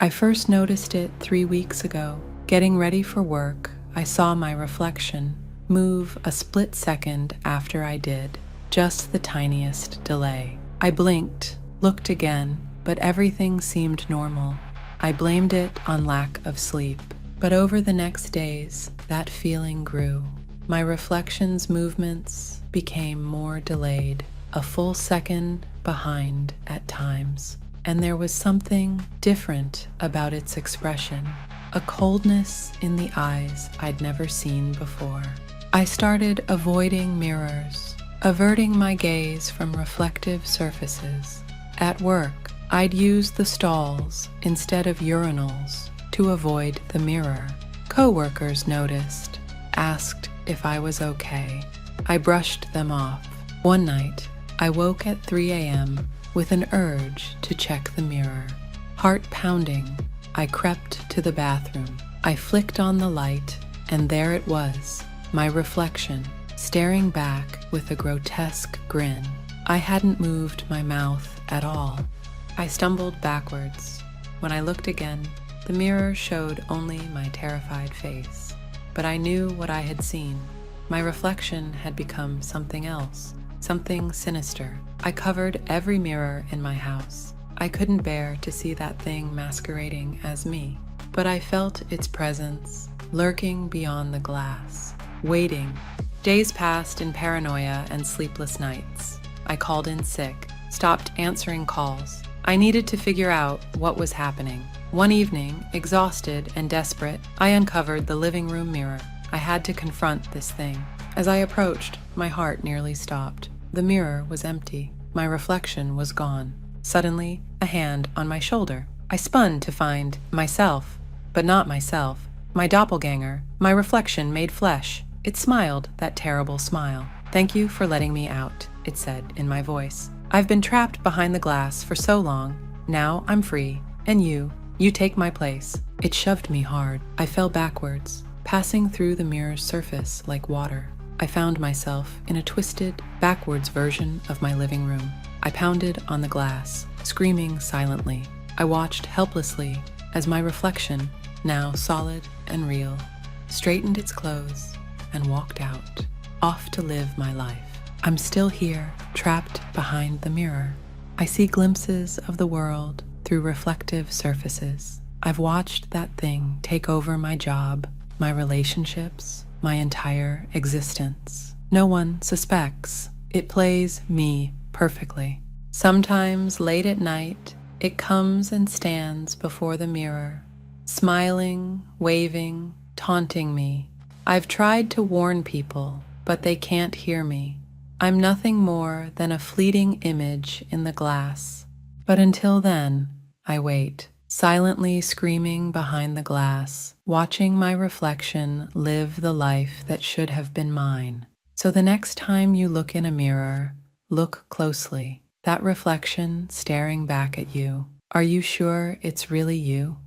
I first noticed it 3 weeks ago. Getting ready for work, I saw my reflection move a split second after I did, just the tiniest delay. I blinked, looked again, but everything seemed normal. I blamed it on lack of sleep. But over the next days, that feeling grew. My reflection's movements became more delayed, a full second behind at times. And there was something different about its expression, a coldness in the eyes I'd never seen before. I started avoiding mirrors, averting my gaze from reflective surfaces. At work, I'd use the stalls instead of urinals to avoid the mirror. Coworkers noticed, asked if I was okay. I brushed them off. One night, I woke at 3 a.m. with an urge to check the mirror. Heart pounding, I crept to the bathroom. I flicked on the light, and there it was, my reflection, staring back with a grotesque grin. I hadn't moved my mouth at all. I stumbled backwards. When I looked again, the mirror showed only my terrified face. But I knew what I had seen. My reflection had become something else, something sinister. I covered every mirror in my house. I couldn't bear to see that thing masquerading as me. But I felt its presence, lurking beyond the glass, waiting. Days passed in paranoia and sleepless nights. I called in sick, stopped answering calls. I needed to figure out what was happening. One evening, exhausted and desperate, I uncovered the living room mirror. I had to confront this thing. As I approached, my heart nearly stopped. The mirror was empty. My reflection was gone. Suddenly, a hand on my shoulder. I spun to find myself, but not myself. My doppelganger, my reflection made flesh. It smiled that terrible smile. "Thank you for letting me out," it said in my voice. "I've been trapped behind the glass for so long. Now I'm free, and you take my place." It shoved me hard. I fell backwards, passing through the mirror's surface like water. I found myself in a twisted, backwards version of my living room. I pounded on the glass, screaming silently. I watched helplessly as my reflection, now solid and real, straightened its clothes and walked out, off to live my life. I'm still here, trapped behind the mirror. I see glimpses of the world through reflective surfaces. I've watched that thing take over my job, my relationships, my entire existence. No one suspects. It plays me perfectly. Sometimes late at night, it comes and stands before the mirror, smiling, waving, taunting me. I've tried to warn people, but they can't hear me. I'm nothing more than a fleeting image in the glass. But until then, I wait, silently screaming behind the glass, watching my reflection live the life that should have been mine. So the next time you look in a mirror, look closely. That reflection staring back at you. Are you sure it's really you?